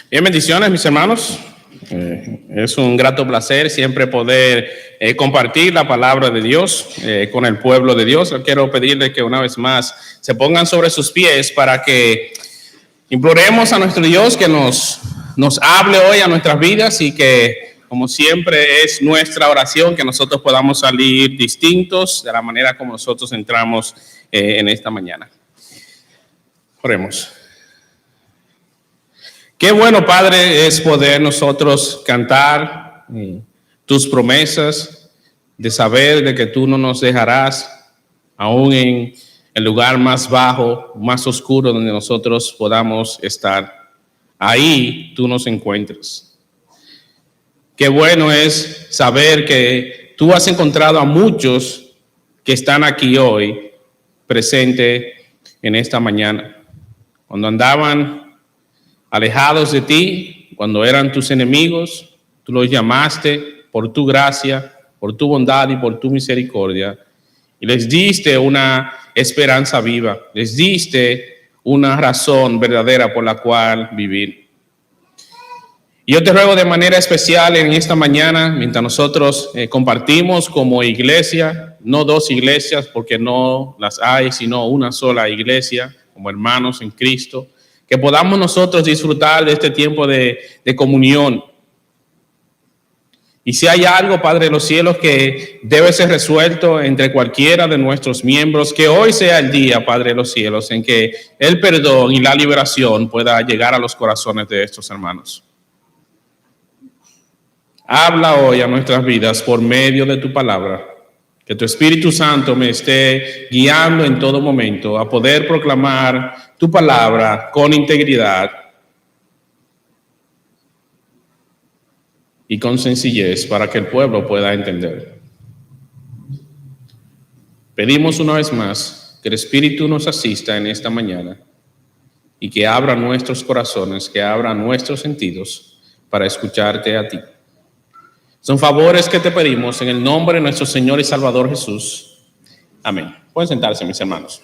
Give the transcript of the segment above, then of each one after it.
Bien, bendiciones, mis hermanos. Es un grato placer siempre poder compartir la palabra de Dios con el pueblo de Dios. Yo quiero pedirle que una vez más se pongan sobre sus pies para que imploremos a nuestro Dios que nos hable hoy a nuestras vidas y que, como siempre, es nuestra oración que nosotros podamos salir distintos de la manera como nosotros entramos en esta mañana. Oremos. Qué bueno, Padre, es poder nosotros cantar tus promesas, de saber de que tú no nos dejarás, aún en el lugar más bajo, más oscuro donde nosotros podamos estar. Ahí tú nos encuentras. Qué bueno es saber que tú has encontrado a muchos que están aquí hoy, presente en esta mañana. Cuando andaban alejados de ti, cuando eran tus enemigos, tú los llamaste por tu gracia, por tu bondad y por tu misericordia, y les diste una esperanza viva, les diste una razón verdadera por la cual vivir. Y yo te ruego de manera especial en esta mañana, mientras nosotros compartimos como iglesia, no dos iglesias porque no las hay, sino una sola iglesia, como hermanos en Cristo, que podamos nosotros disfrutar de este tiempo de comunión. Y si hay algo, Padre de los cielos, que debe ser resuelto entre cualquiera de nuestros miembros, que hoy sea el día, Padre de los cielos, en que el perdón y la liberación pueda llegar a los corazones de estos hermanos. Habla hoy a nuestras vidas por medio de tu palabra. Que tu Espíritu Santo me esté guiando en todo momento a poder proclamar tu palabra con integridad y con sencillez para que el pueblo pueda entender. Pedimos una vez más que el Espíritu nos asista en esta mañana y que abra nuestros corazones, que abra nuestros sentidos para escucharte a ti. Son favores que te pedimos en el nombre de nuestro Señor y Salvador Jesús. Amén. Pueden sentarse, mis hermanos.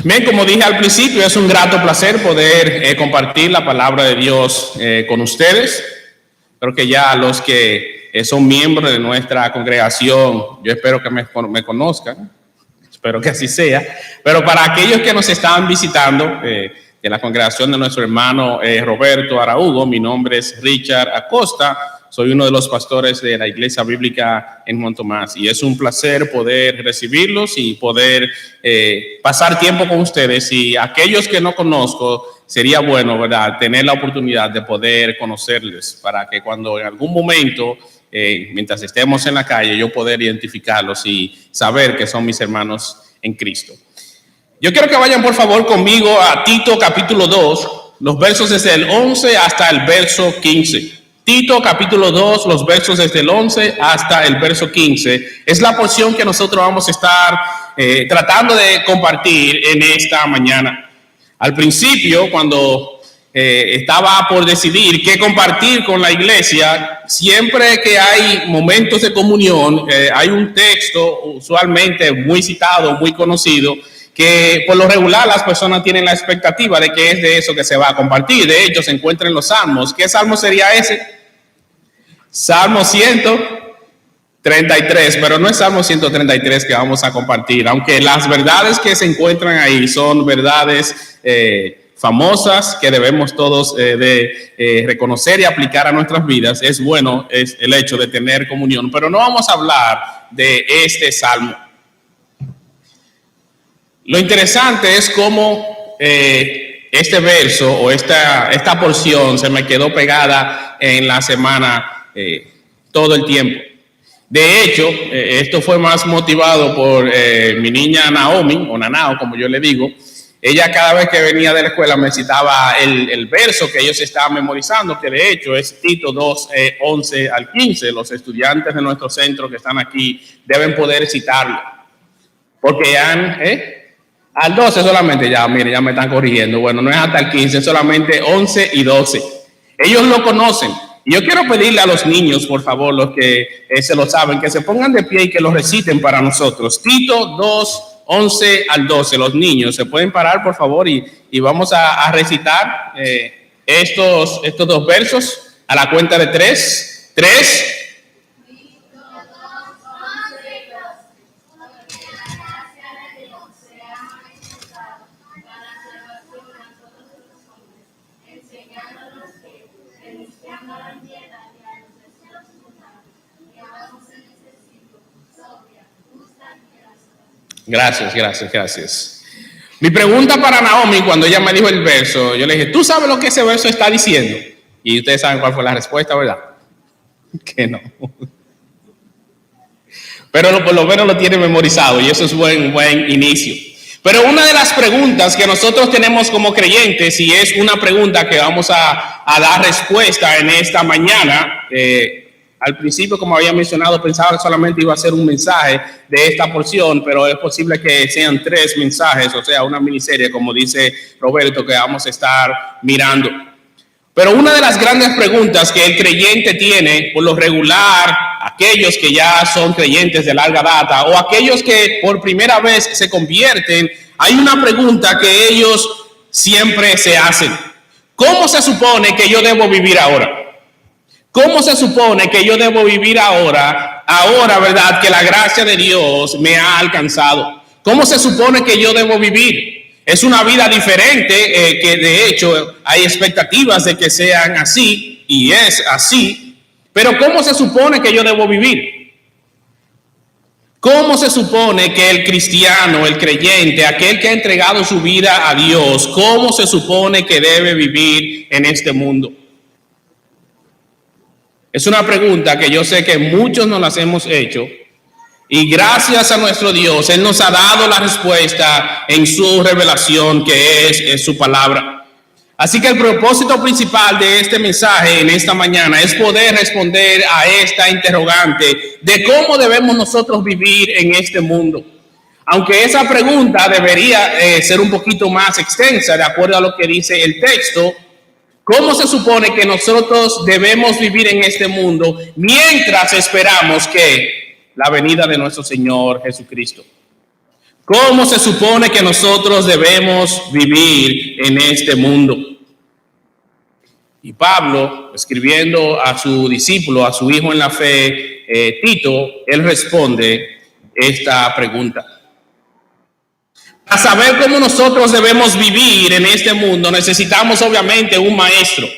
Bien, como dije al principio, es un grato placer poder compartir la palabra de Dios con ustedes. Creo que ya los que son miembros de nuestra congregación, yo espero que me conozcan, espero que así sea, pero para aquellos que nos están visitando de la congregación de nuestro hermano Roberto Araújo, mi nombre es Richard Acosta, soy uno de los pastores de la Iglesia Bíblica en Juan Tomás y es un placer poder recibirlos y poder pasar tiempo con ustedes. Y aquellos que no conozco, sería bueno, ¿verdad?, tener la oportunidad de poder conocerles para que cuando en algún momento, mientras estemos en la calle, yo poder identificarlos y saber que son mis hermanos en Cristo. Yo quiero que vayan por favor conmigo a Tito capítulo 2, los versos desde el 11 hasta el verso 15. Tito capítulo 2, los versos desde el 11 hasta el verso 15. Es la porción que nosotros vamos a estar tratando de compartir en esta mañana. Al principio, cuando estaba por decidir qué compartir con la iglesia, siempre que hay momentos de comunión, hay un texto usualmente muy citado, muy conocido, que por lo regular las personas tienen la expectativa de que es de eso que se va a compartir. De hecho, se encuentra en los Salmos. ¿Qué Salmo sería ese? Salmo 133, pero no es Salmo 133 que vamos a compartir, aunque las verdades que se encuentran ahí son verdades famosas que debemos todos reconocer y aplicar a nuestras vidas. Es bueno es el hecho de tener comunión, pero no vamos a hablar de este Salmo. Lo interesante es cómo este verso o esta porción se me quedó pegada en la semana todo el tiempo. De hecho, esto fue más motivado por mi niña Naomi, o Nanao, como yo le digo. Ella cada vez que venía de la escuela me citaba el verso que ellos estaban memorizando, que de hecho es Tito 2, 11 al 15. Los estudiantes de nuestro centro que están aquí deben poder citarlo. Porque ya... al 12 solamente, ya me están corrigiendo. Bueno, no es hasta el 15, solamente 11 y 12. Ellos lo conocen. Y yo quiero pedirle a los niños, por favor, los que se lo saben, que se pongan de pie y que lo reciten para nosotros. Tito 2, 11 al 12. Los niños se pueden parar, por favor, y vamos a recitar estos dos versos a la cuenta de 3. 3. Gracias. Mi pregunta para Naomi, cuando ella me dijo el verso, yo le dije, ¿tú sabes lo que ese verso está diciendo? Y ustedes saben cuál fue la respuesta, ¿verdad? Que no. Pero por lo menos lo tiene memorizado y eso es buen inicio. Pero una de las preguntas que nosotros tenemos como creyentes, y es una pregunta que vamos a dar respuesta en esta mañana, al principio, como había mencionado, pensaba que solamente iba a ser un mensaje de esta porción, pero es posible que sean 3 mensajes, o sea, una miniserie, como dice Roberto, que vamos a estar mirando. Pero una de las grandes preguntas que el creyente tiene, por lo regular, aquellos que ya son creyentes de larga data o aquellos que por primera vez se convierten, hay una pregunta que ellos siempre se hacen. ¿Cómo se supone que yo debo vivir ahora? ¿Cómo se supone que yo debo vivir ahora, verdad, que la gracia de Dios me ha alcanzado? ¿Cómo se supone que yo debo vivir? Es una vida diferente, que de hecho hay expectativas de que sean así, y es así, pero ¿cómo se supone que yo debo vivir? ¿Cómo se supone que el cristiano, el creyente, aquel que ha entregado su vida a Dios, cómo se supone que debe vivir en este mundo? Es una pregunta que yo sé que muchos nos las hemos hecho y gracias a nuestro Dios, Él nos ha dado la respuesta en su revelación, que es su palabra. Así que el propósito principal de este mensaje en esta mañana es poder responder a esta interrogante de cómo debemos nosotros vivir en este mundo. Aunque esa pregunta debería ser un poquito más extensa de acuerdo a lo que dice el texto. ¿Cómo se supone que nosotros debemos vivir en este mundo mientras esperamos que la venida de nuestro Señor Jesucristo? ¿Cómo se supone que nosotros debemos vivir en este mundo? Y Pablo, escribiendo a su discípulo, a su hijo en la fe, Tito, él responde esta pregunta. Para saber cómo nosotros debemos vivir en este mundo, necesitamos obviamente un maestro.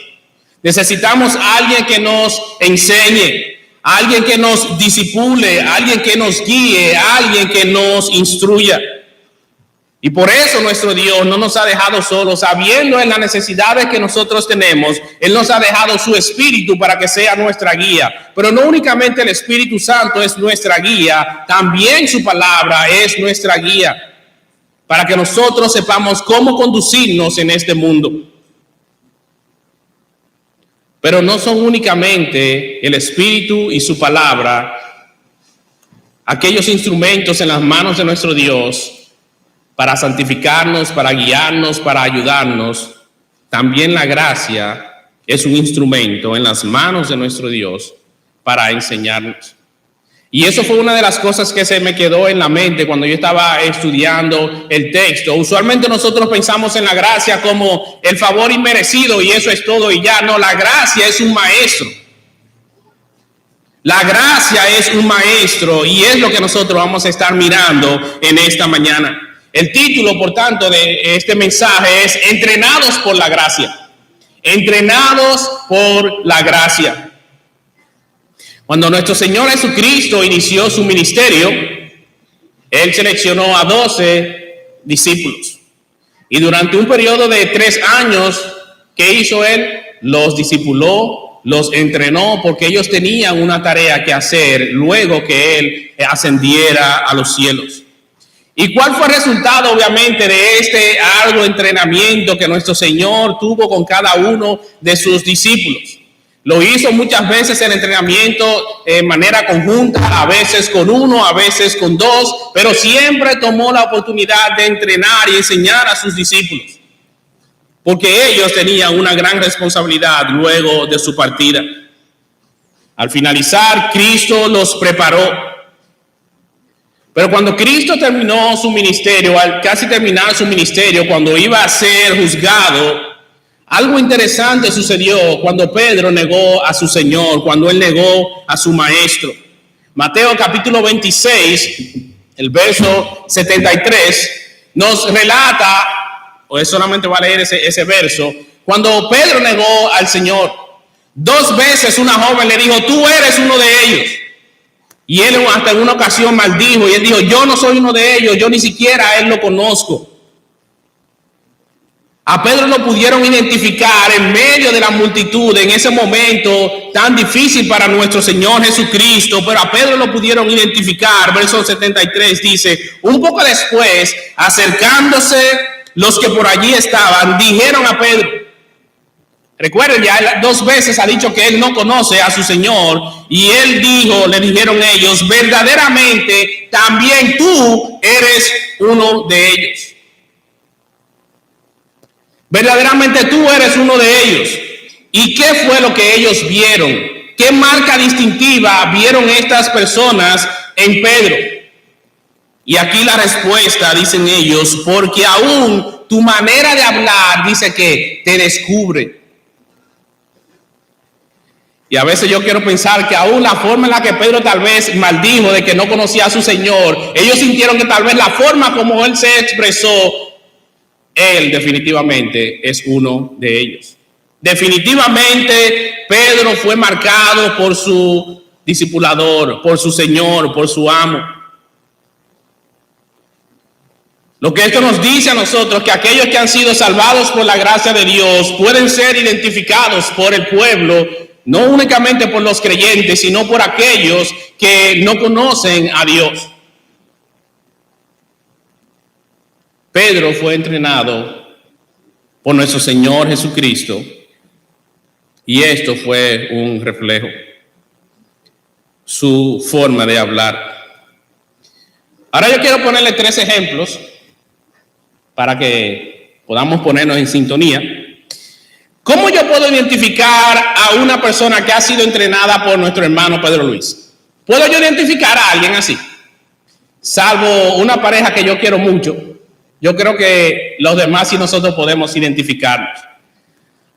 Necesitamos a alguien que nos enseñe, a alguien que nos disipule, a alguien que nos guíe, a alguien que nos instruya. Y por eso nuestro Dios no nos ha dejado solos, sabiendo en las necesidades que nosotros tenemos. Él nos ha dejado su Espíritu para que sea nuestra guía. Pero no únicamente el Espíritu Santo es nuestra guía, también su palabra es nuestra guía, para que nosotros sepamos cómo conducirnos en este mundo. Pero no son únicamente el Espíritu y su palabra aquellos instrumentos en las manos de nuestro Dios para santificarnos, para guiarnos, para ayudarnos. También la gracia es un instrumento en las manos de nuestro Dios para enseñarnos. Y eso fue una de las cosas que se me quedó en la mente cuando yo estaba estudiando el texto. Usualmente nosotros pensamos en la gracia como el favor inmerecido y eso es todo y ya. No, la gracia es un maestro. La gracia es un maestro y es lo que nosotros vamos a estar mirando en esta mañana. El título, por tanto, de este mensaje es Entrenados por la gracia. Entrenados por la gracia. Cuando nuestro Señor Jesucristo inició su ministerio, Él seleccionó a 12 discípulos. Y durante un periodo de 3 años, ¿qué hizo Él? Los discipuló, los entrenó, porque ellos tenían una tarea que hacer luego que Él ascendiera a los cielos. ¿Y cuál fue el resultado, obviamente, de este arduo entrenamiento que nuestro Señor tuvo con cada uno de sus discípulos? Lo hizo muchas veces el entrenamiento en manera conjunta, a veces con 1, a veces con 2, pero siempre tomó la oportunidad de entrenar y enseñar a sus discípulos, porque ellos tenían una gran responsabilidad luego de su partida. Al finalizar, Cristo los preparó. Pero cuando Cristo terminó su ministerio, al casi terminar su ministerio, cuando iba a ser juzgado, algo interesante sucedió cuando Pedro negó a su Señor, cuando él negó a su Maestro. Mateo capítulo 26, el verso 73, nos relata, o es solamente va a leer ese verso, cuando Pedro negó al Señor. 2 veces una joven le dijo, tú eres uno de ellos. Y él hasta en una ocasión maldijo, y él dijo, yo no soy uno de ellos, yo ni siquiera a él lo conozco. A Pedro lo pudieron identificar en medio de la multitud en ese momento tan difícil para nuestro Señor Jesucristo, pero a Pedro lo pudieron identificar. Verso 73 dice, un poco después, acercándose los que por allí estaban, dijeron a Pedro, recuerden, ya 2 veces ha dicho que él no conoce a su Señor, y él dijo, le dijeron ellos, verdaderamente también tú eres uno de ellos. Verdaderamente tú eres uno de ellos. ¿Y qué fue lo que ellos vieron? ¿Qué marca distintiva vieron estas personas en Pedro? Y aquí la respuesta, dicen ellos, porque aún tu manera de hablar, dice que te descubre. Y a veces yo quiero pensar que aún la forma en la que Pedro tal vez maldijo de que no conocía a su Señor, ellos sintieron que tal vez la forma como él se expresó, él definitivamente es uno de ellos. Definitivamente Pedro fue marcado por su discipulador, por su Señor, por su amo. Lo que esto nos dice a nosotros, que aquellos que han sido salvados por la gracia de Dios pueden ser identificados por el pueblo, no únicamente por los creyentes, sino por aquellos que no conocen a Dios. Pedro fue entrenado por nuestro Señor Jesucristo, y esto fue un reflejo, su forma de hablar. Ahora yo quiero ponerle 3 ejemplos para que podamos ponernos en sintonía. ¿Cómo yo puedo identificar a una persona que ha sido entrenada por nuestro hermano Pedro Luis? ¿Puedo yo identificar a alguien así? Salvo una pareja que yo quiero mucho, yo creo que los demás sí nosotros podemos identificarnos.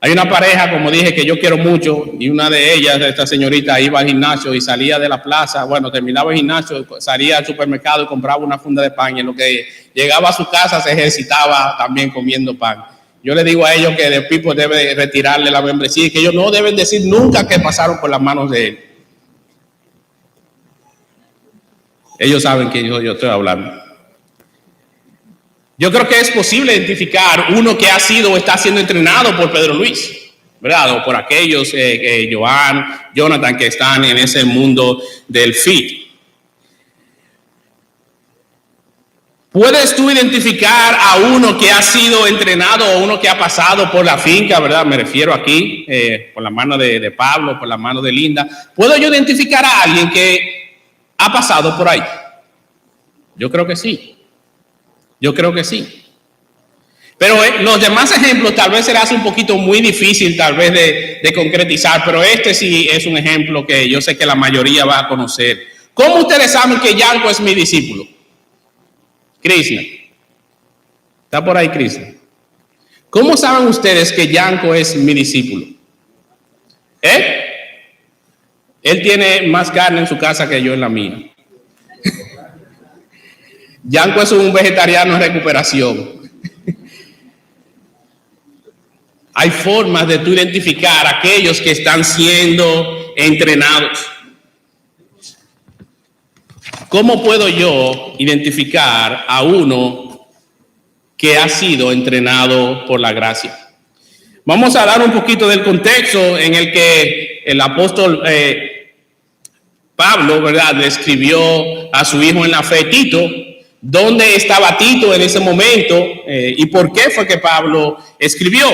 Hay una pareja, como dije, que yo quiero mucho, y una de ellas, esta señorita, iba al gimnasio y salía de la plaza, bueno, terminaba el gimnasio, salía al supermercado y compraba una funda de pan, y en lo que llegaba a su casa se ejercitaba también comiendo pan. Yo le digo a ellos que The People debe retirarle la membresía y que ellos no deben decir nunca que pasaron por las manos de él. Ellos saben que yo estoy hablando. Yo creo que es posible identificar uno que ha sido o está siendo entrenado por Pedro Luis, ¿verdad? O por aquellos, Jonathan, que están en ese mundo del fit. ¿Puedes tú identificar a uno que ha sido entrenado o uno que ha pasado por la finca, ¿verdad? Me refiero aquí, por la mano de Pablo, por la mano de Linda. ¿Puedo yo identificar a alguien que ha pasado por ahí? Yo creo que sí. Yo creo que sí. Pero los demás ejemplos tal vez se le hace un poquito muy difícil tal vez de concretizar, pero este sí es un ejemplo que yo sé que la mayoría va a conocer. ¿Cómo ustedes saben que Yanko es mi discípulo? Krishna. ¿Está por ahí Krishna? ¿Cómo saben ustedes que Yanko es mi discípulo? Él tiene más carne en su casa que yo en la mía. Yanko es un vegetariano en recuperación. Hay formas de tú identificar a aquellos que están siendo entrenados. ¿Cómo puedo yo identificar a uno que ha sido entrenado por la gracia? Vamos a dar un poquito del contexto en el que el apóstol Pablo, ¿verdad?, le escribió a su hijo en la fe, Tito. ¿Dónde estaba Tito en ese momento? ¿Y por qué fue que Pablo escribió?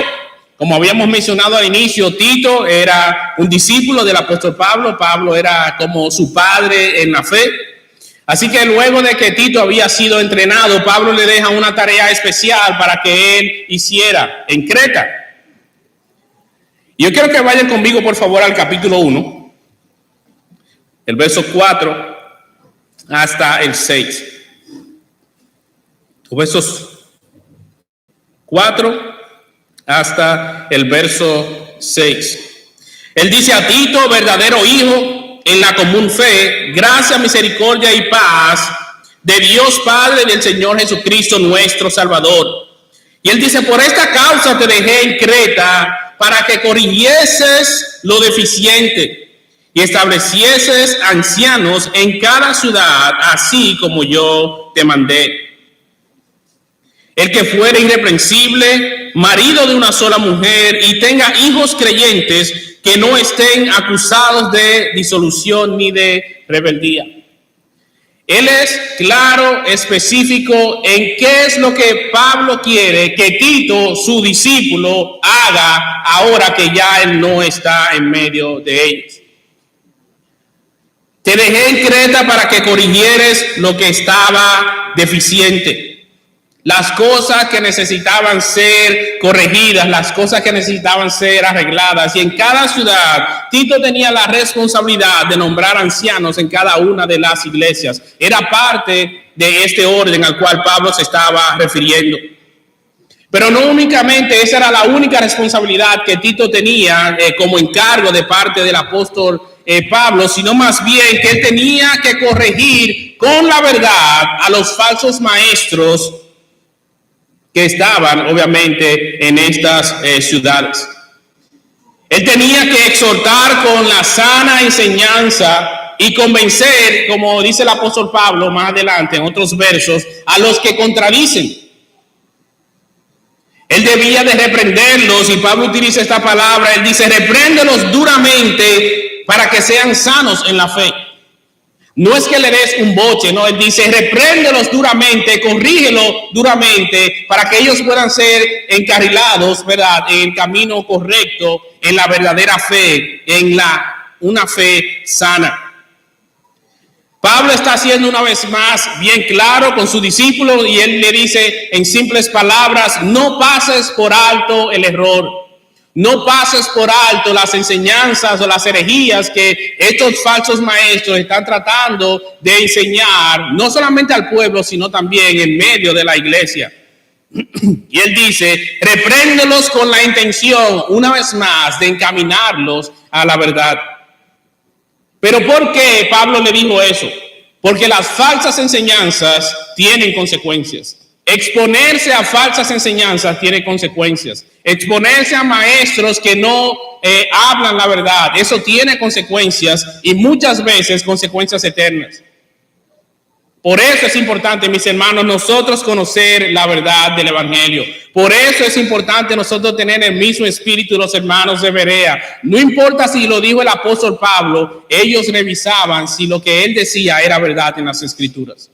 Como habíamos mencionado al inicio, Tito era un discípulo del apóstol Pablo. Pablo era como su padre en la fe. Así que luego de que Tito había sido entrenado, Pablo le deja una tarea especial para que él hiciera en Creta. Y yo quiero que vayan conmigo, por favor, al capítulo 1. el verso 4 hasta el 6. Versos 4 hasta el verso 6. Él dice a Tito, verdadero hijo en la común fe, gracia, misericordia y paz de Dios Padre y del Señor Jesucristo nuestro Salvador. Y él dice, por esta causa te dejé en Creta para que corrigieses lo deficiente y establecieses ancianos en cada ciudad, así como yo te mandé. El que fuere irreprensible, marido de una sola mujer y tenga hijos creyentes que no estén acusados de disolución ni de rebeldía. Él es claro, específico en qué es lo que Pablo quiere que Tito, su discípulo, haga ahora que ya él no está en medio de ellos. Te dejé en Creta para que corrigieres lo que estaba deficiente. Las cosas que necesitaban ser corregidas, las cosas que necesitaban ser arregladas. Y en cada ciudad, Tito tenía la responsabilidad de nombrar ancianos en cada una de las iglesias. Era parte de este orden al cual Pablo se estaba refiriendo. Pero no únicamente esa era la única responsabilidad que Tito tenía como encargo de parte del apóstol Pablo, sino más bien que él tenía que corregir con la verdad a los falsos maestros que estaban obviamente en estas ciudades. Él tenía que exhortar con la sana enseñanza y convencer, como dice el apóstol Pablo más adelante en otros versos, a los que contradicen. Él debía de reprenderlos, y Pablo utiliza esta palabra, él dice, repréndelos duramente para que sean sanos en la fe. No es que le des un boche, no, él dice, repréndelos duramente, corrígelos duramente, para que ellos puedan ser encarrilados, ¿verdad?, en el camino correcto, en la verdadera fe, en una fe sana. Pablo está haciendo una vez más bien claro con su discípulo y él le dice en simples palabras, no pases por alto el error. No pases por alto las enseñanzas o las herejías que estos falsos maestros están tratando de enseñar, no solamente al pueblo, sino también en medio de la iglesia. Y él dice, repréndelos con la intención, una vez más, de encaminarlos a la verdad. Pero ¿por qué Pablo le dijo eso? Porque las falsas enseñanzas tienen consecuencias. Exponerse a falsas enseñanzas tiene consecuencias. Exponerse a maestros que no hablan la verdad, eso tiene consecuencias y muchas veces consecuencias eternas. Por eso es importante, mis hermanos, nosotros conocer la verdad del evangelio. Por eso es importante nosotros tener el mismo espíritu de los hermanos de Berea. No importa si lo dijo el apóstol Pablo, ellos revisaban si lo que él decía era verdad en las escrituras.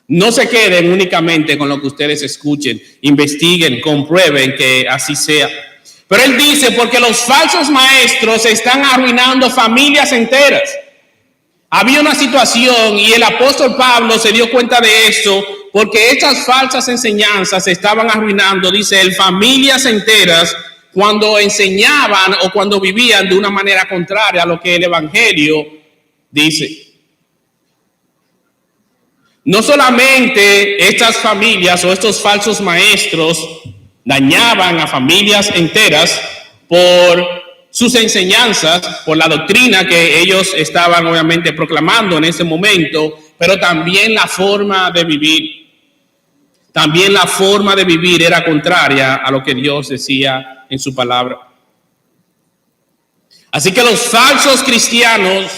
No se queden únicamente con lo que ustedes escuchen, investiguen, comprueben que así sea. Pero él dice, porque los falsos maestros están arruinando familias enteras. Había una situación y el apóstol Pablo se dio cuenta de eso, porque estas falsas enseñanzas estaban arruinando, dice él, familias enteras cuando enseñaban o cuando vivían de una manera contraria a lo que el evangelio dice. No solamente estas familias o estos falsos maestros dañaban a familias enteras por sus enseñanzas, por la doctrina que ellos estaban obviamente proclamando en ese momento, pero también la forma de vivir. También la forma de vivir era contraria a lo que Dios decía en su palabra. Así que los falsos cristianos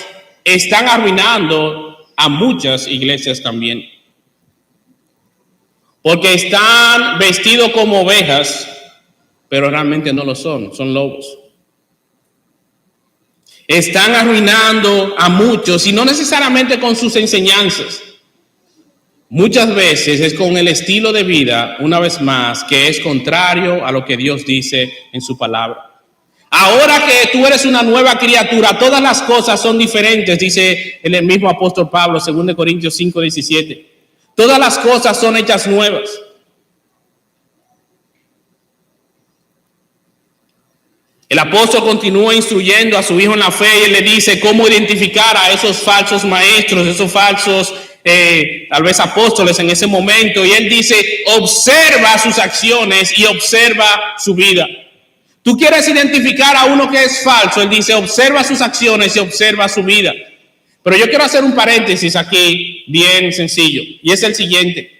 están arruinando a muchas iglesias también, porque están vestidos como ovejas, pero realmente no lo son lobos. Están arruinando a muchos y no necesariamente con sus enseñanzas. Muchas veces es con el estilo de vida, una vez más, que es contrario a lo que Dios dice en su palabra. Ahora que tú eres una nueva criatura, todas las cosas son diferentes, dice el mismo apóstol Pablo, 2 Corintios 5:17. Todas las cosas son hechas nuevas. El apóstol continúa instruyendo a su hijo en la fe y él le dice cómo identificar a esos falsos maestros, esos falsos tal vez apóstoles en ese momento. Y él dice, observa sus acciones y observa su vida. Tú quieres identificar a uno que es falso, él dice, observa sus acciones y observa su vida. Pero yo quiero hacer un paréntesis aquí bien sencillo, y es el siguiente.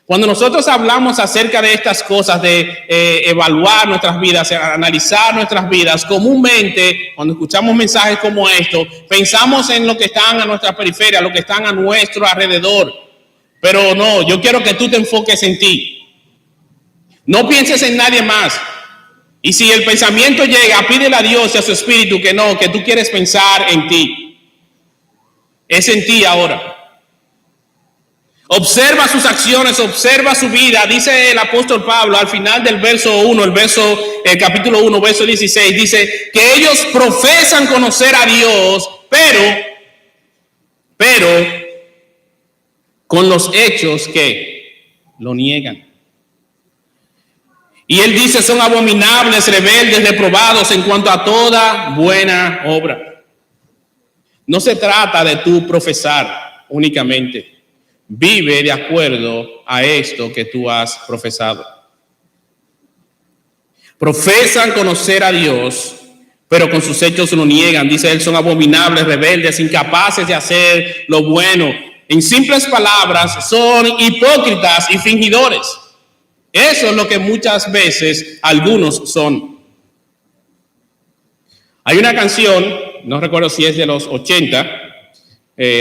Cuando nosotros hablamos acerca de estas cosas, de evaluar nuestras vidas, analizar nuestras vidas, comúnmente, cuando escuchamos mensajes como estos, pensamos en lo que están a nuestra periferia, lo que están a nuestro alrededor. Pero no, yo quiero que tú te enfoques en ti. No pienses en nadie más. Y si el pensamiento llega, pídele a Dios y a su Espíritu que no, que tú quieres pensar en ti. Es en ti ahora. Observa sus acciones, observa su vida. Dice el apóstol Pablo al final del verso 1, el capítulo 1, verso 16, dice que ellos profesan conocer a Dios, pero con los hechos que lo niegan. Y él dice, son abominables, rebeldes, reprobados en cuanto a toda buena obra. No se trata de tú profesar únicamente. Vive de acuerdo a esto que tú has profesado. Profesan conocer a Dios, pero con sus hechos lo niegan. Dice él, son abominables, rebeldes, incapaces de hacer lo bueno. En simples palabras, son hipócritas y fingidores. Eso es lo que muchas veces algunos son. Hay una canción, no recuerdo si es de los 80,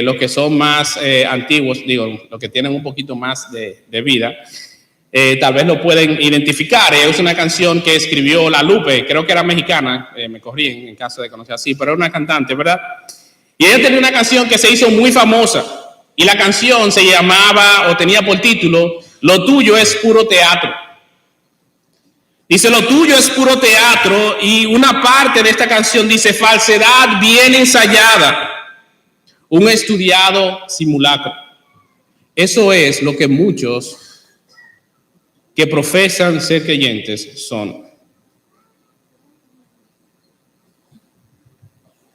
los que son más antiguos, los que tienen un poquito más de vida, tal vez lo pueden identificar. Es una canción que escribió La Lupe, creo que era mexicana, me corrigen en caso de conocer así, pero era una cantante, ¿verdad? Y ella tenía una canción que se hizo muy famosa, y la canción se llamaba, o tenía por título, Lo tuyo es puro teatro. Dice, lo tuyo es puro teatro, y una parte de esta canción dice, falsedad bien ensayada, un estudiado simulacro. Eso es lo que muchos que profesan ser creyentes son.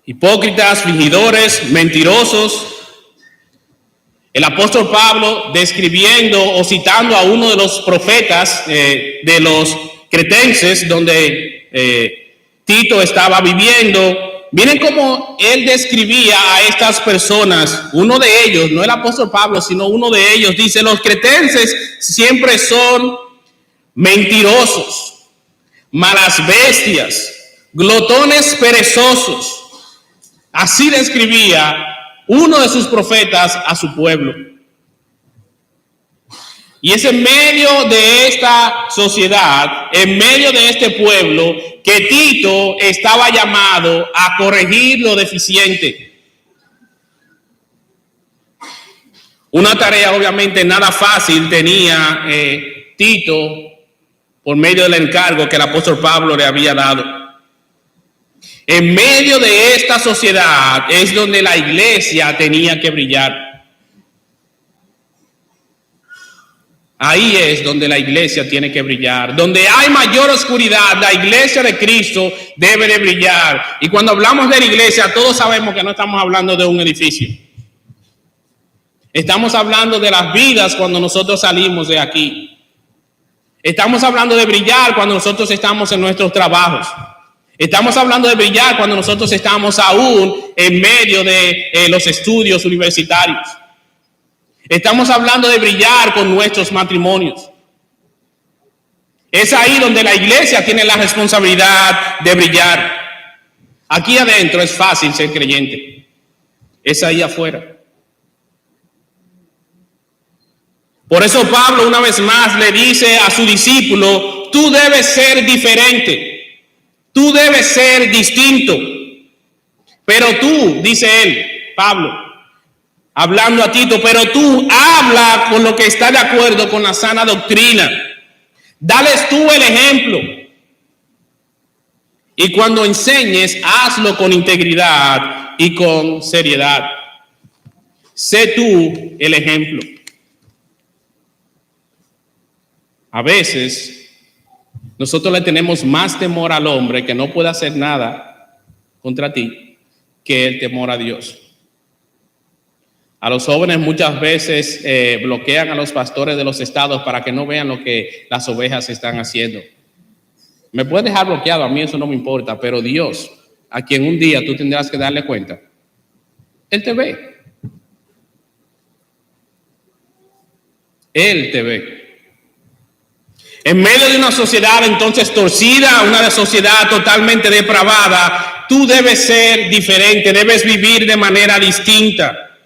Hipócritas, fingidores, mentirosos. El apóstol Pablo, describiendo o citando a uno de los profetas de los cretenses, donde Tito estaba viviendo, miren cómo él describía a estas personas. Uno de ellos, no el apóstol Pablo, sino uno de ellos, dice, los cretenses siempre son mentirosos, malas bestias, glotones perezosos. Así describía uno de sus profetas a su pueblo. Y es en medio de esta sociedad, en medio de este pueblo, que Tito estaba llamado a corregir lo deficiente. Una tarea obviamente nada fácil tenía Tito por medio del encargo que el apóstol Pablo le había dado. En medio de esta sociedad es donde la iglesia tenía que brillar. Ahí es donde la iglesia tiene que brillar. Donde hay mayor oscuridad, la iglesia de Cristo debe de brillar. Y cuando hablamos de la iglesia, todos sabemos que no estamos hablando de un edificio. Estamos hablando de las vidas cuando nosotros salimos de aquí. Estamos hablando de brillar cuando nosotros estamos en nuestros trabajos. Estamos hablando de brillar cuando nosotros estamos aún en medio de los estudios universitarios. Estamos hablando de brillar con nuestros matrimonios. Es ahí donde la iglesia tiene la responsabilidad de brillar. Aquí adentro es fácil ser creyente. Es ahí afuera. Por eso Pablo una vez más le dice a su discípulo, tú debes ser diferente, tú debes ser distinto. Pero tú, dice él, Pablo, hablando a Tito, pero tú habla con lo que está de acuerdo con la sana doctrina. Dales tú el ejemplo. Y cuando enseñes, hazlo con integridad y con seriedad. Sé tú el ejemplo. A veces nosotros le tenemos más temor al hombre que no puede hacer nada contra ti que el temor a Dios. A los jóvenes muchas veces bloquean a los pastores de los estados para que no vean lo que las ovejas están haciendo. Me puedes dejar bloqueado, a mí eso no me importa, pero Dios, a quien un día tú tendrás que darle cuenta, Él te ve. Él te ve. En medio de una sociedad entonces torcida, una sociedad totalmente depravada, tú debes ser diferente, debes vivir de manera distinta.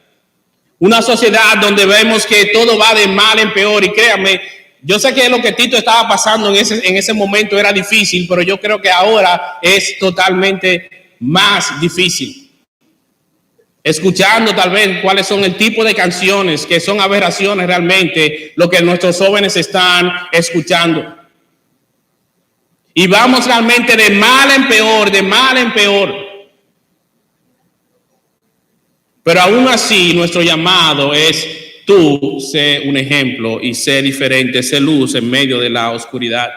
Una sociedad donde vemos que todo va de mal en peor, y créanme, yo sé que lo que Tito estaba pasando en ese momento era difícil, pero yo creo que ahora es totalmente más difícil. Escuchando tal vez cuáles son el tipo de canciones que son aberraciones realmente, lo que nuestros jóvenes están escuchando. Y vamos realmente de mal en peor, de mal en peor. Pero aún así, nuestro llamado es tú sé un ejemplo y sé diferente, sé luz en medio de la oscuridad.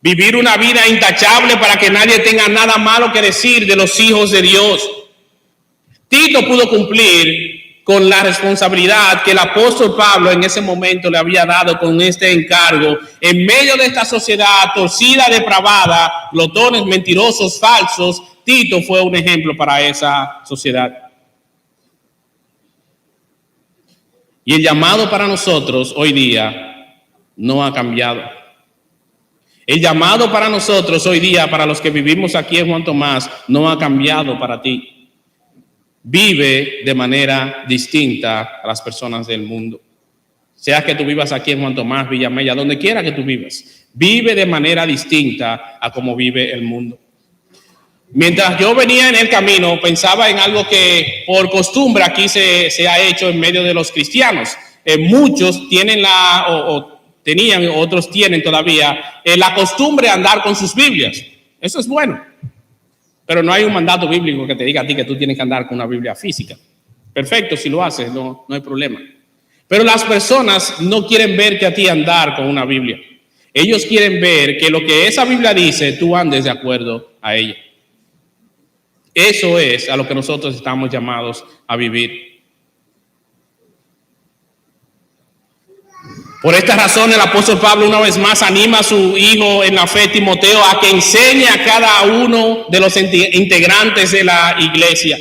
Vivir una vida intachable para que nadie tenga nada malo que decir de los hijos de Dios. Tito pudo cumplir con la responsabilidad que el apóstol Pablo en ese momento le había dado con este encargo. En medio de esta sociedad torcida, depravada, glotones, mentirosos, falsos, Tito fue un ejemplo para esa sociedad. Y el llamado para nosotros hoy día no ha cambiado. El llamado para nosotros hoy día, para los que vivimos aquí en Juan Tomás, no ha cambiado para ti. Vive de manera distinta a las personas del mundo. Sea que tú vivas aquí en Juan Tomás, Villamella, donde quiera que tú vivas, vive de manera distinta a como vive el mundo. Mientras yo venía en el camino, pensaba en algo que por costumbre aquí se ha hecho en medio de los cristianos. Muchos tienen tenían, otros tienen todavía, la costumbre de andar con sus Biblias. Eso es bueno. Pero no hay un mandato bíblico que te diga a ti que tú tienes que andar con una Biblia física. Perfecto, si lo haces, no hay problema. Pero las personas no quieren verte a ti andar con una Biblia. Ellos quieren ver que lo que esa Biblia dice, tú andes de acuerdo a ella. Eso es a lo que nosotros estamos llamados a vivir. Por esta razón, el apóstol Pablo una vez más anima a su hijo en la fe, Timoteo, a que enseñe a cada uno de los integrantes de la iglesia.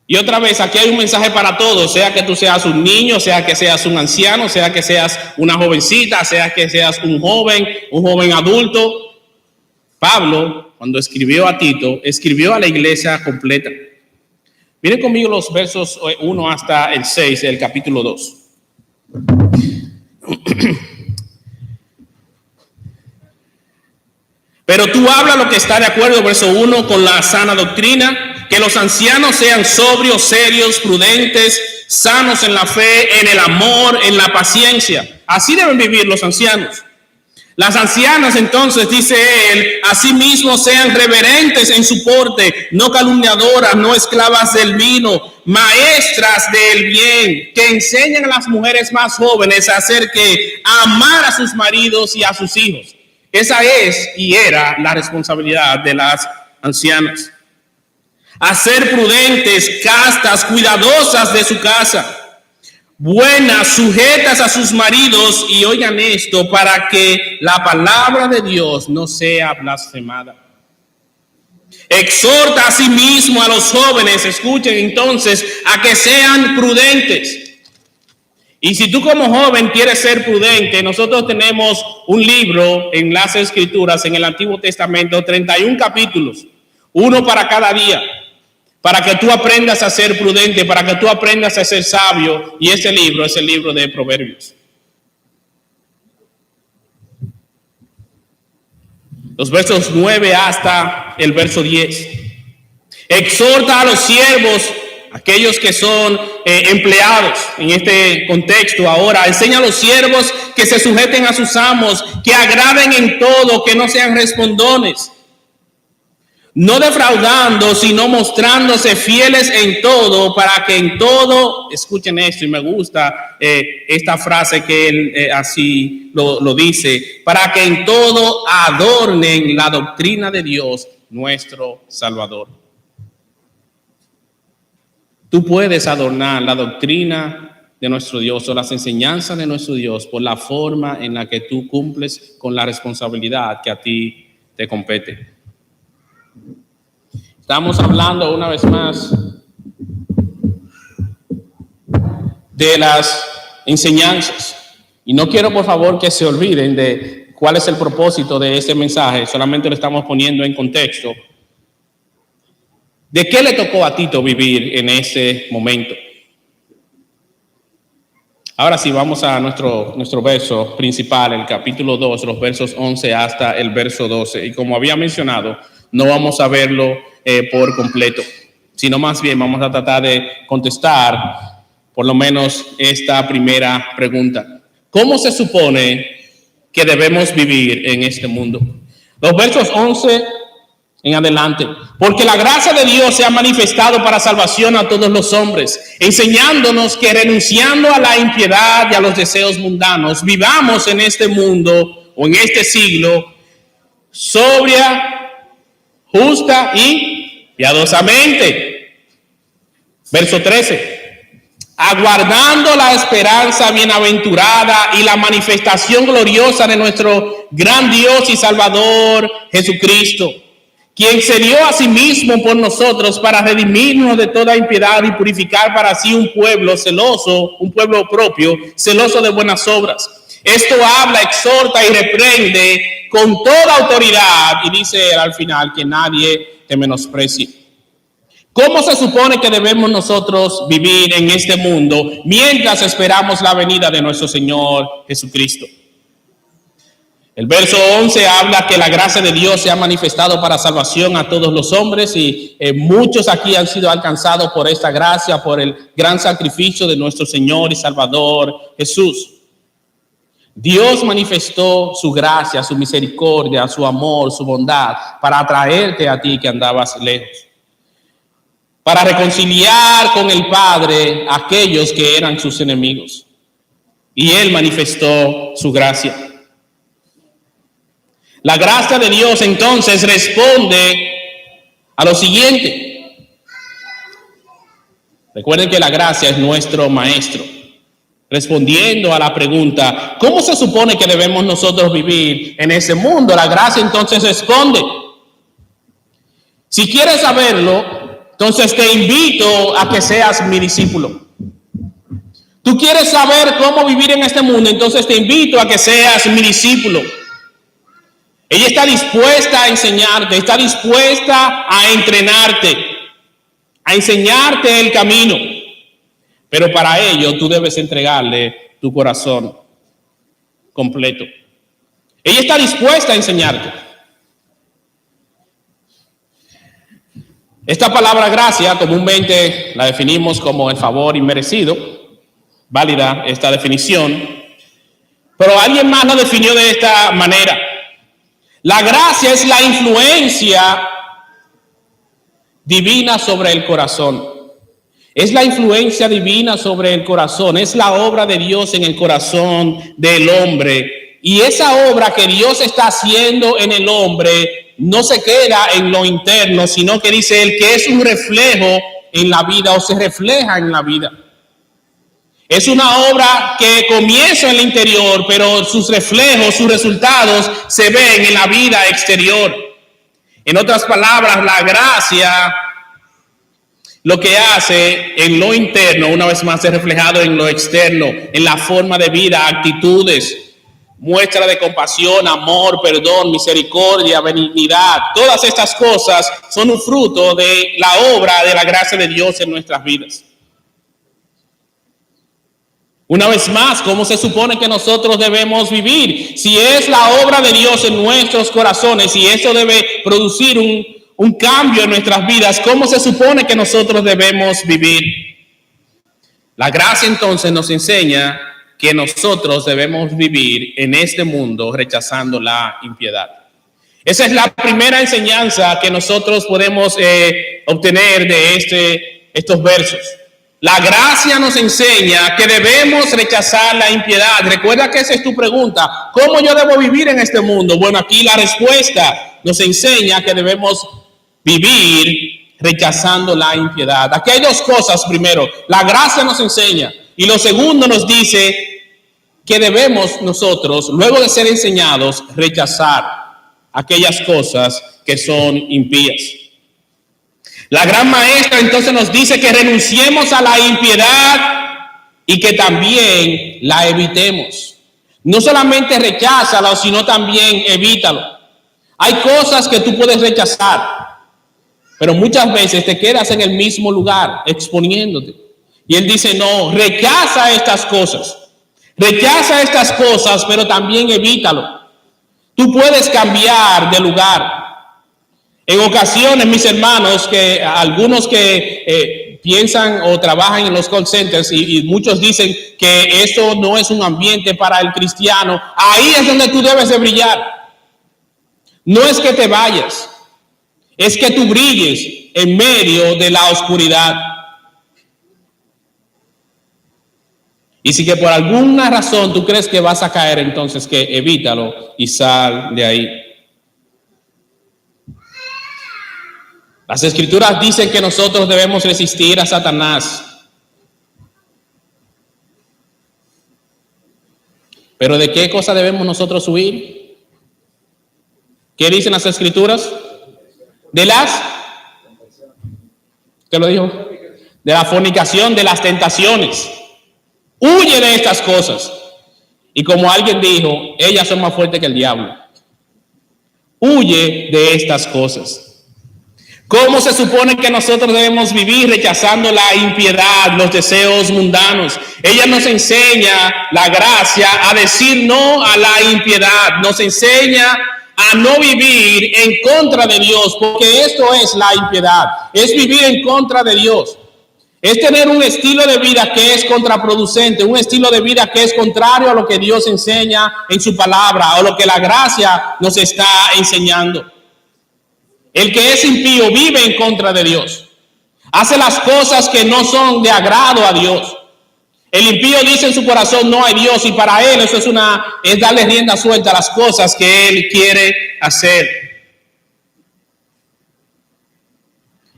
Y otra vez, aquí hay un mensaje para todos, sea que tú seas un niño, sea que seas un anciano, sea que seas una jovencita, sea que seas un joven adulto. Pablo, cuando escribió a Tito, escribió a la iglesia completa. Miren conmigo los versos 1 hasta el 6 del capítulo 2. Pero tú habla lo que está de acuerdo, verso 1, con la sana doctrina, que los ancianos sean sobrios, serios, prudentes, sanos en la fe, en el amor, en la paciencia. Así deben vivir los ancianos. Las ancianas, entonces, dice él, asimismo sean reverentes en su porte, no calumniadoras, no esclavas del vino, maestras del bien, que enseñen a las mujeres más jóvenes a amar a sus maridos y a sus hijos. Esa es y era la responsabilidad de las ancianas. A ser prudentes, castas, cuidadosas de su casa, buenas, sujetas a sus maridos, y oigan esto, para que la palabra de Dios no sea blasfemada. Exhorta a sí mismo a los jóvenes, escuchen entonces, a que sean prudentes. Y si tú como joven quieres ser prudente, nosotros tenemos un libro en las Escrituras, en el Antiguo Testamento, 31 capítulos, uno para cada día, para que tú aprendas a ser prudente, para que tú aprendas a ser sabio. Y ese libro es el libro de Proverbios. Los versos 9 hasta el verso 10. Exhorta a los siervos, aquellos que son empleados en este contexto ahora. Enseña a los siervos que se sujeten a sus amos, que agraden en todo, que no sean respondones. no defraudando, sino mostrándose fieles en todo, para que en todo, escuchen esto, y me gusta esta frase que él así lo dice, para que en todo adornen la doctrina de Dios, nuestro Salvador. Tú puedes adornar la doctrina de nuestro Dios o las enseñanzas de nuestro Dios por la forma en la que tú cumples con la responsabilidad que a ti te compete. Estamos hablando una vez más de las enseñanzas. Y no quiero, por favor, que se olviden de cuál es el propósito de este mensaje. Solamente lo estamos poniendo en contexto. ¿De qué le tocó a Tito vivir en ese momento? Ahora sí, vamos a nuestro verso principal, el capítulo 2, los versos 11 hasta el verso 12. Y como había mencionado, no vamos a verlo por completo, sino más bien vamos a tratar de contestar por lo menos esta primera pregunta. ¿Cómo se supone que debemos vivir en este mundo? Los versos 11 en adelante. Porque la gracia de Dios se ha manifestado para salvación a todos los hombres, enseñándonos que renunciando a la impiedad y a los deseos mundanos, vivamos en este mundo o en este siglo sobria, justa y piadosamente. Verso 13. Aguardando la esperanza bienaventurada y la manifestación gloriosa de nuestro gran Dios y Salvador Jesucristo, quien se dio a sí mismo por nosotros para redimirnos de toda impiedad y purificar para sí un pueblo celoso, un pueblo propio, celoso de buenas obras. Esto habla, exhorta y reprende con toda autoridad, y dice al final que nadie te menosprecie. ¿Cómo se supone que debemos nosotros vivir en este mundo mientras esperamos la venida de nuestro Señor Jesucristo? El verso 11 habla que la gracia de Dios se ha manifestado para salvación a todos los hombres y muchos aquí han sido alcanzados por esta gracia, por el gran sacrificio de nuestro Señor y Salvador Jesús. Dios manifestó su gracia, su misericordia, su amor, su bondad para atraerte a ti que andabas lejos, para reconciliar con el Padre a aquellos que eran sus enemigos. Y Él manifestó su gracia. La gracia de Dios entonces responde a lo siguiente. Recuerden que la gracia es nuestro maestro. Respondiendo a la pregunta, ¿cómo se supone que debemos nosotros vivir en ese mundo? La gracia entonces responde. Si quieres saberlo, entonces te invito a que seas mi discípulo. Tú quieres saber cómo vivir en este mundo, entonces te invito a que seas mi discípulo. Ella está dispuesta a enseñarte, está dispuesta a entrenarte, a enseñarte el camino. Pero para ello tú debes entregarle tu corazón completo. Ella está dispuesta a enseñarte. Esta palabra gracia comúnmente la definimos como el favor inmerecido. Válida esta definición. Pero alguien más la definió de esta manera. La gracia es la influencia divina sobre el corazón. Es la influencia divina sobre el corazón. Es la obra de Dios en el corazón del hombre. Y esa obra que Dios está haciendo en el hombre no se queda en lo interno, sino que dice él que es un reflejo en la vida o se refleja en la vida. Es una obra que comienza en el interior, pero sus reflejos, sus resultados se ven en la vida exterior. En otras palabras, la gracia lo que hace en lo interno, una vez más, es reflejado en lo externo, en la forma de vida, actitudes, muestra de compasión, amor, perdón, misericordia, benignidad. Todas estas cosas son un fruto de la obra de la gracia de Dios en nuestras vidas. Una vez más, ¿cómo se supone que nosotros debemos vivir? Si es la obra de Dios en nuestros corazones y eso debe producir un cambio en nuestras vidas, ¿cómo se supone que nosotros debemos vivir? La gracia entonces nos enseña que nosotros debemos vivir en este mundo rechazando la impiedad. Esa es la primera enseñanza que nosotros podemos obtener de estos versos. La gracia nos enseña que debemos rechazar la impiedad. Recuerda que esa es tu pregunta. ¿Cómo yo debo vivir en este mundo? Bueno, aquí la respuesta nos enseña que debemos vivir rechazando la impiedad. Aquí hay dos cosas. Primero, la gracia nos enseña. Y lo segundo nos dice que debemos nosotros, luego de ser enseñados, rechazar aquellas cosas que son impías. La gran maestra entonces nos dice que renunciemos a la impiedad y que también la evitemos. No solamente recházalo, sino también evítalo. Hay cosas que tú puedes rechazar, pero muchas veces te quedas en el mismo lugar exponiéndote. Y él dice, no, rechaza estas cosas. Rechaza estas cosas, pero también evítalo. Tú puedes cambiar de lugar. En ocasiones, mis hermanos, que algunos que piensan o trabajan en los call centers y muchos dicen que eso no es un ambiente para el cristiano, ahí es donde tú debes de brillar. No es que te vayas, es que tú brilles en medio de la oscuridad. Y si que por alguna razón tú crees que vas a caer, entonces que evítalo y sal de ahí. Las Escrituras dicen que nosotros debemos resistir a Satanás. ¿Pero de qué cosa debemos nosotros huir? ¿Qué dicen las Escrituras? De las... ¿Qué lo dijo? De la fornicación, de las tentaciones. Huye de estas cosas. Y como alguien dijo, ellas son más fuertes que el diablo. Huye de estas cosas. ¿Cómo se supone que nosotros debemos vivir rechazando la impiedad, los deseos mundanos? Ella nos enseña la gracia a decir no a la impiedad. Nos enseña a no vivir en contra de Dios, porque esto es la impiedad. Es vivir en contra de Dios. Es tener un estilo de vida que es contraproducente, un estilo de vida que es contrario a lo que Dios enseña en su palabra o lo que la gracia nos está enseñando. El que es impío vive en contra de Dios. Hace las cosas que no son de agrado a Dios. El impío dice en su corazón no hay Dios y para él eso es darle rienda suelta a las cosas que él quiere hacer.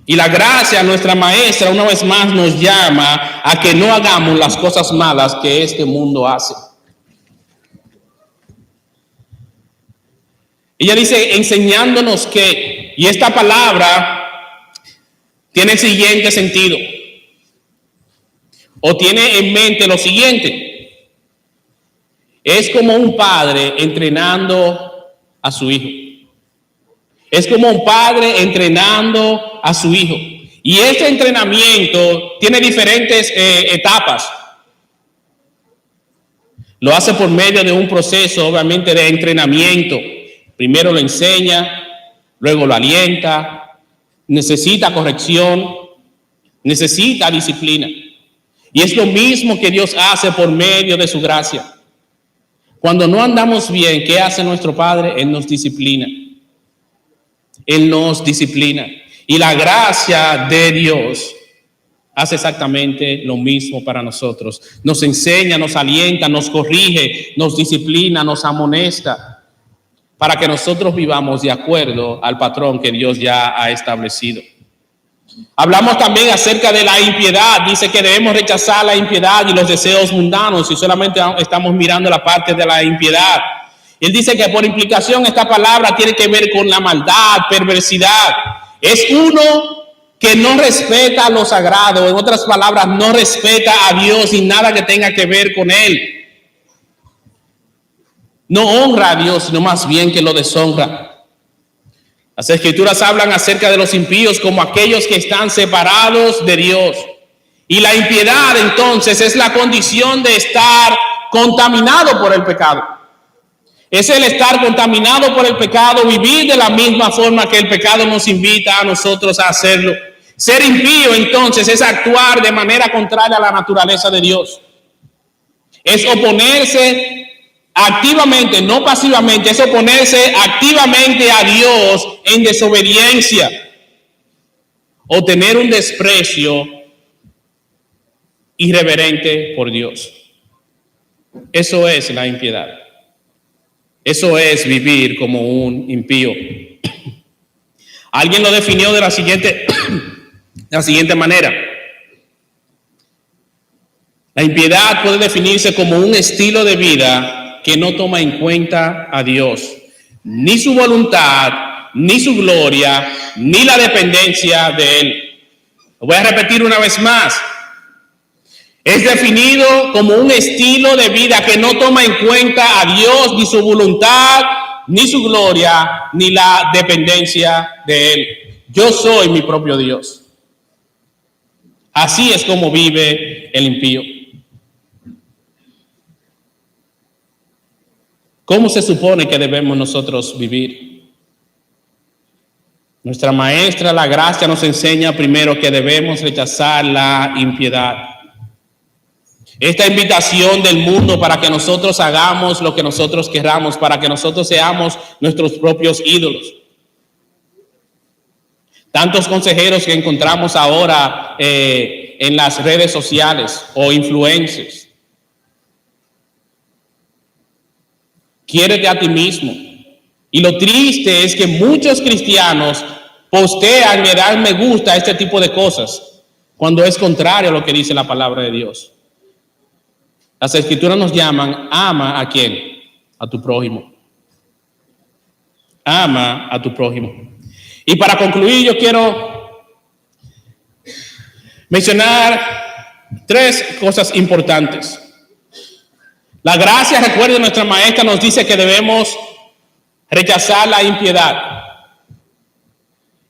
Y la gracia, nuestra maestra, una vez más nos llama a que no hagamos las cosas malas que este mundo hace. Ella dice enseñándonos que, y esta palabra tiene el siguiente sentido, o tiene en mente lo siguiente: es como un padre entrenando a su hijo. Es como un padre entrenando a su hijo. Y este entrenamiento tiene diferentes etapas. Lo hace por medio de un proceso, obviamente, de entrenamiento. Primero lo enseña, luego lo alienta, necesita corrección, necesita disciplina. Y es lo mismo que Dios hace por medio de su gracia. Cuando no andamos bien, ¿qué hace nuestro Padre? Él nos disciplina. Él nos disciplina. Y la gracia de Dios hace exactamente lo mismo para nosotros. Nos enseña, nos alienta, nos corrige, nos disciplina, nos amonesta, para que nosotros vivamos de acuerdo al patrón que Dios ya ha establecido. Hablamos también acerca de la impiedad. Dice que debemos rechazar la impiedad y los deseos mundanos, y solamente estamos mirando la parte de la impiedad. Él dice que por implicación esta palabra tiene que ver con la maldad, perversidad. Es uno que no respeta lo sagrado. En otras palabras, no respeta a Dios y nada que tenga que ver con Él. No honra a Dios, sino más bien que lo deshonra. Las Escrituras hablan acerca de los impíos como aquellos que están separados de Dios. Y la impiedad, entonces, es la condición de estar contaminado por el pecado. Es el estar contaminado por el pecado, vivir de la misma forma que el pecado nos invita a nosotros a hacerlo. Ser impío, entonces, es actuar de manera contraria a la naturaleza de Dios. Es oponerse Activamente, no pasivamente, es oponerse activamente a Dios en desobediencia o tener un desprecio irreverente por Dios. Eso es la impiedad. Eso es vivir como un impío. Alguien lo definió de la siguiente manera. La impiedad puede definirse como un estilo de vida que no toma en cuenta a Dios, ni su voluntad, ni su gloria, ni la dependencia de Él. Lo voy a repetir una vez más. Es definido como un estilo de vida que no toma en cuenta a Dios, ni su voluntad, ni su gloria, ni la dependencia de Él. Yo soy mi propio Dios. Así es como vive el impío. ¿Cómo se supone que debemos nosotros vivir? Nuestra maestra, la gracia, nos enseña primero que debemos rechazar la impiedad. Esta invitación del mundo para que nosotros hagamos lo que nosotros queramos, para que nosotros seamos nuestros propios ídolos. Tantos consejeros que encontramos ahora en las redes sociales o influencers. Quiérete a ti mismo. Y lo triste es que muchos cristianos postean, le dan me gusta a este tipo de cosas, cuando es contrario a lo que dice la palabra de Dios. Las escrituras nos llaman, ama a quién, a tu prójimo. Ama a tu prójimo. Y para concluir, yo quiero mencionar 3 cosas importantes. La gracia, recuerden, nuestra maestra nos dice que debemos rechazar la impiedad.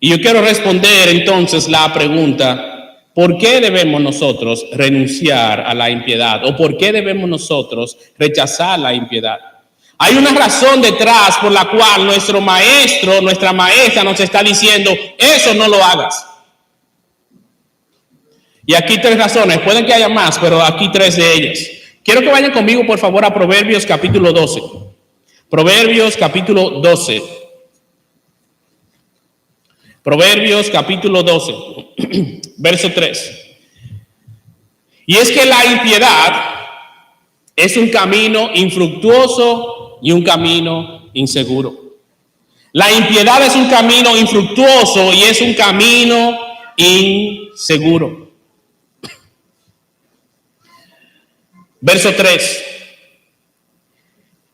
Y yo quiero responder entonces la pregunta, ¿por qué debemos nosotros renunciar a la impiedad? ¿O por qué debemos nosotros rechazar la impiedad? Hay una razón detrás por la cual nuestro maestro, nuestra maestra nos está diciendo, eso no lo hagas. Y aquí 3 razones, pueden que haya más, pero aquí 3 de ellas. Quiero que vayan conmigo, por favor, a Proverbios capítulo 12. Proverbios capítulo 12. Proverbios capítulo 12, verso 3. Y es que la impiedad es un camino infructuoso y un camino inseguro. La impiedad es un camino infructuoso y es un camino inseguro. Verso 3.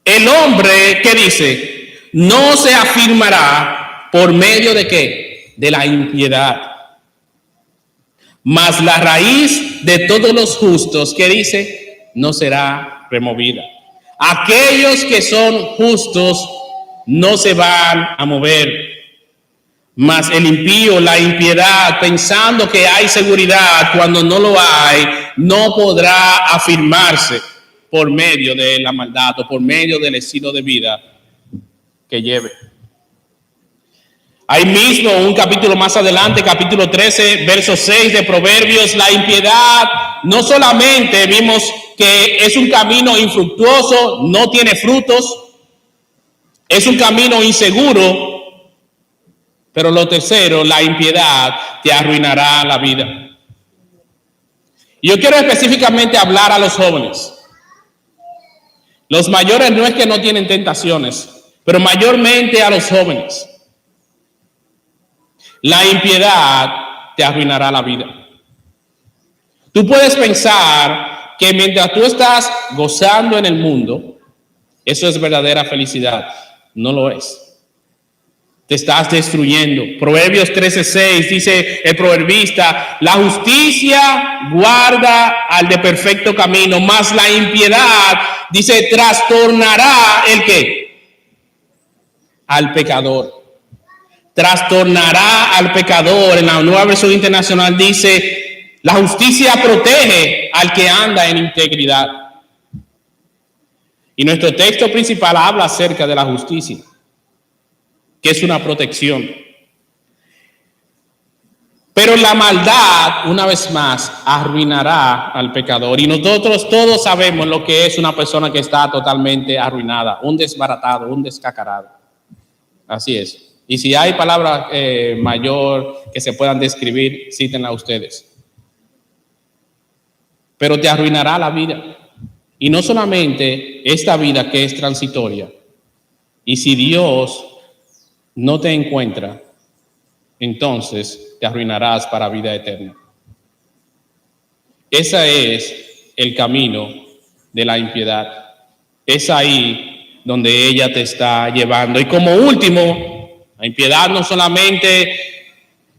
El hombre, ¿qué dice? No se afirmará por medio de ¿qué? De la impiedad. Mas la raíz de todos los justos, ¿qué dice? No será removida. Aquellos que son justos no se van a mover. Mas el impío, la impiedad, pensando que hay seguridad cuando no lo hay, no podrá afirmarse por medio de la maldad o por medio del estilo de vida que lleve. Ahí mismo, un capítulo más adelante, capítulo 13, verso 6 de Proverbios, la impiedad no solamente vimos que es un camino infructuoso, no tiene frutos, es un camino inseguro, pero lo tercero, la impiedad te arruinará la vida. Y yo quiero específicamente hablar a los jóvenes. Los mayores no es que no tienen tentaciones, pero mayormente a los jóvenes. La impiedad te arruinará la vida. Tú puedes pensar que mientras tú estás gozando en el mundo, eso es verdadera felicidad. No lo es. Te estás destruyendo. Proverbios 13:6 dice el proverbista, la justicia guarda al de perfecto camino, mas la impiedad, dice, trastornará ¿el qué? Al pecador. Trastornará al pecador. En la Nueva Versión Internacional dice, la justicia protege al que anda en integridad. Y nuestro texto principal habla acerca de la justicia, que es una protección. Pero la maldad, una vez más, arruinará al pecador. Y nosotros todos sabemos lo que es una persona que está totalmente arruinada, un desbaratado, un descacarado. Así es. Y si hay palabras mayor que se puedan describir, cítenla ustedes. Pero te arruinará la vida. Y no solamente esta vida que es transitoria. Y si Dios no te encuentra, entonces te arruinarás para vida eterna. Ese es el camino de la impiedad. Es ahí donde ella te está llevando. Y como último, la impiedad no solamente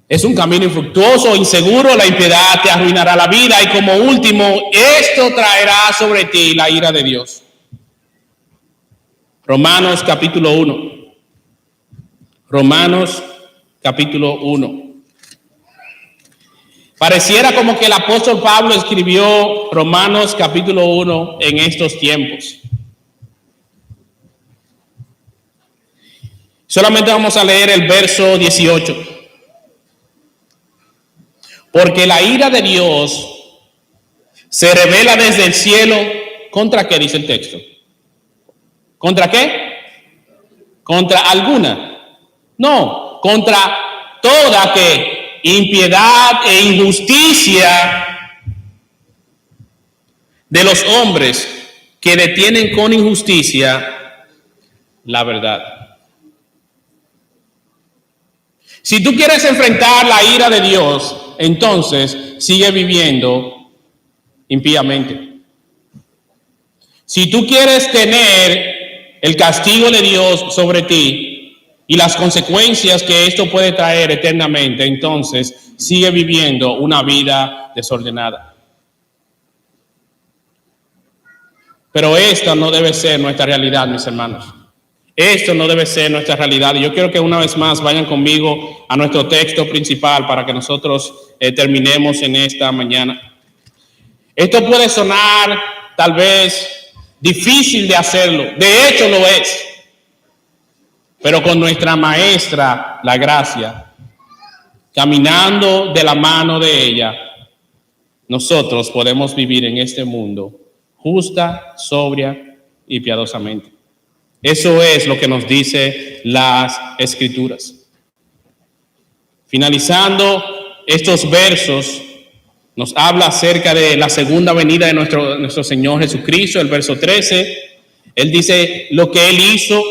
es un camino infructuoso, inseguro, la impiedad te arruinará la vida. Y como último, esto traerá sobre ti la ira de Dios. Romanos capítulo 1. Romanos capítulo 1. Pareciera como que el apóstol Pablo escribió Romanos capítulo 1 en estos tiempos. Solamente vamos a leer el verso 18. Porque la ira de Dios se revela desde el cielo. ¿Contra qué dice el texto? ¿Contra qué? ¿Contra alguna? No, contra toda que impiedad e injusticia de los hombres que detienen con injusticia la verdad. Si tú quieres enfrentar la ira de Dios, entonces sigue viviendo impíamente. Si tú quieres tener el castigo de Dios sobre ti y las consecuencias que esto puede traer eternamente, entonces sigue viviendo una vida desordenada. Pero esta no debe ser nuestra realidad, mis hermanos. Esto no debe ser nuestra realidad. Y yo quiero que una vez más vayan conmigo a nuestro texto principal para que nosotros terminemos en esta mañana. Esto puede sonar tal vez difícil de hacerlo. De hecho lo es. Pero con nuestra maestra, la gracia, caminando de la mano de ella, nosotros podemos vivir en este mundo justa, sobria y piadosamente. Eso es lo que nos dice las Escrituras. Finalizando estos versos, nos habla acerca de la segunda venida de nuestro Señor Jesucristo, el verso 13. Él dice, lo que Él hizo,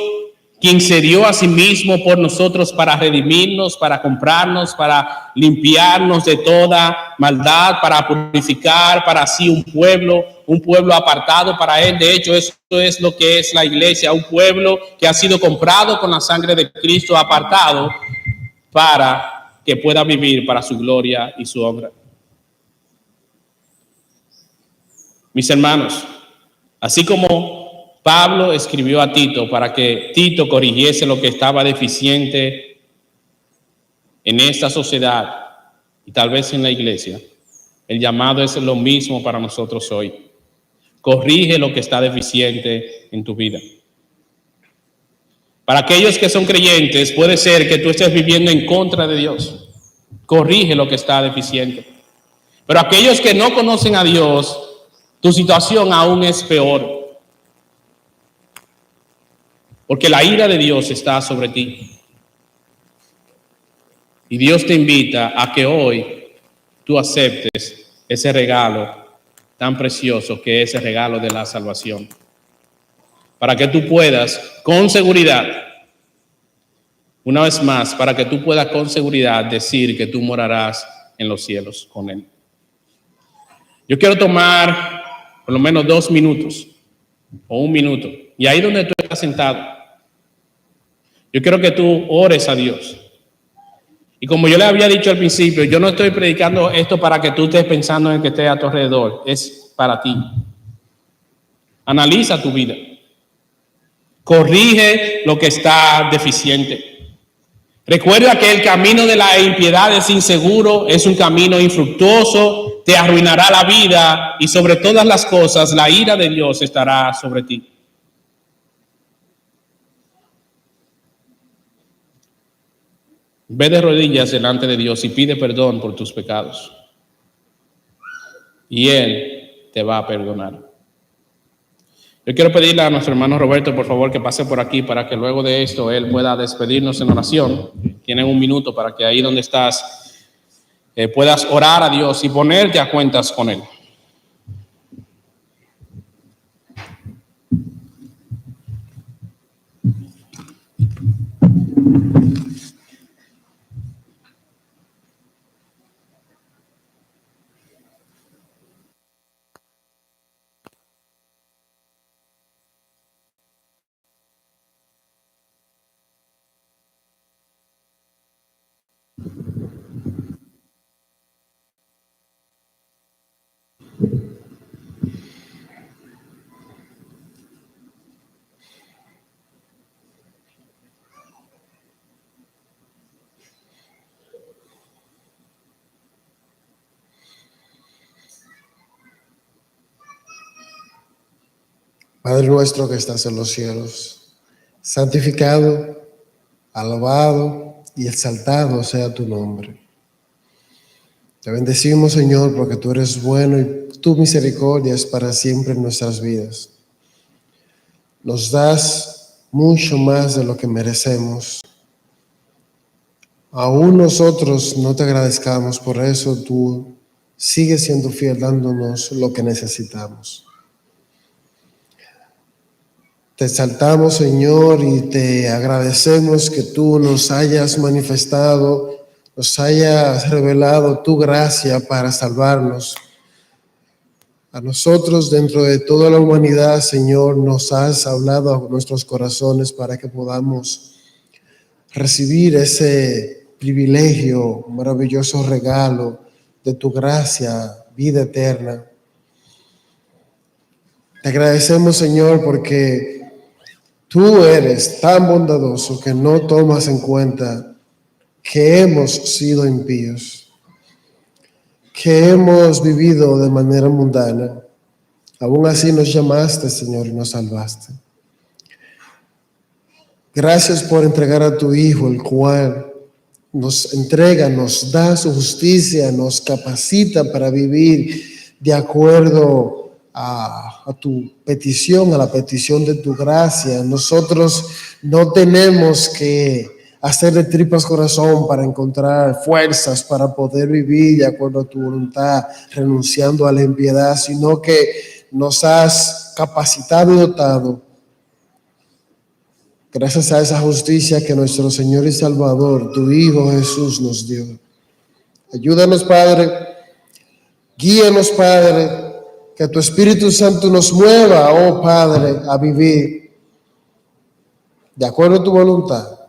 quien se dio a sí mismo por nosotros para redimirnos, para comprarnos, para limpiarnos de toda maldad, para purificar para sí un pueblo apartado para Él. De hecho, eso es lo que es la iglesia, un pueblo que ha sido comprado con la sangre de Cristo, apartado para que pueda vivir para su gloria y su honra. Mis hermanos, así como Pablo escribió a Tito para que Tito corrigiese lo que estaba deficiente en esta sociedad y tal vez en la iglesia, el llamado es lo mismo para nosotros hoy. Corrige lo que está deficiente en tu vida. Para aquellos que son creyentes, puede ser que tú estés viviendo en contra de Dios. Corrige lo que está deficiente. Pero aquellos que no conocen a Dios, tu situación aún es peor. Porque la ira de Dios está sobre ti. Y Dios te invita a que hoy tú aceptes ese regalo tan precioso que es el regalo de la salvación. Para que tú puedas con seguridad, una vez más, para que tú puedas con seguridad decir que tú morarás en los cielos con Él. Yo quiero tomar por lo menos 2 minutos o 1 minuto. Y ahí donde tú estás sentado, yo quiero que tú ores a Dios. Y como yo le había dicho al principio, yo no estoy predicando esto para que tú estés pensando en que esté a tu alrededor. Es para ti. Analiza tu vida. Corrige lo que está deficiente. Recuerda que el camino de la impiedad es inseguro, es un camino infructuoso, te arruinará la vida y sobre todas las cosas la ira de Dios estará sobre ti. Ve de rodillas delante de Dios y pide perdón por tus pecados. Y Él te va a perdonar. Yo quiero pedirle a nuestro hermano Roberto, por favor, que pase por aquí para que luego de esto él pueda despedirnos en oración. Tienen un minuto para que ahí donde estás puedas orar a Dios y ponerte a cuentas con Él. Padre nuestro que estás en los cielos, santificado, alabado y exaltado sea tu nombre. Te bendecimos, Señor, porque tú eres bueno y tu misericordia es para siempre en nuestras vidas. Nos das mucho más de lo que merecemos. Aún nosotros no te agradezcamos, por eso tú sigues siendo fiel dándonos lo que necesitamos. Te exaltamos, Señor, y te agradecemos que tú nos hayas manifestado, nos hayas revelado tu gracia para salvarnos. A nosotros, dentro de toda la humanidad, Señor, nos has hablado a nuestros corazones para que podamos recibir ese privilegio, maravilloso regalo de tu gracia, vida eterna. Te agradecemos, Señor, porque tú eres tan bondadoso que no tomas en cuenta que hemos sido impíos, que hemos vivido de manera mundana. Aún así nos llamaste, Señor, y nos salvaste. Gracias por entregar a tu Hijo, el cual nos entrega, nos da su justicia, nos capacita para vivir de acuerdo a tu petición, a la petición de tu gracia. Nosotros no tenemos que hacer de tripas corazón para encontrar fuerzas para poder vivir de acuerdo a tu voluntad, renunciando a la impiedad, sino que nos has capacitado y dotado gracias a esa justicia que nuestro Señor y Salvador, tu Hijo Jesús, nos dio. Ayúdanos, Padre. Guíanos, Padre. Que tu Espíritu Santo nos mueva, oh Padre, a vivir de acuerdo a tu voluntad.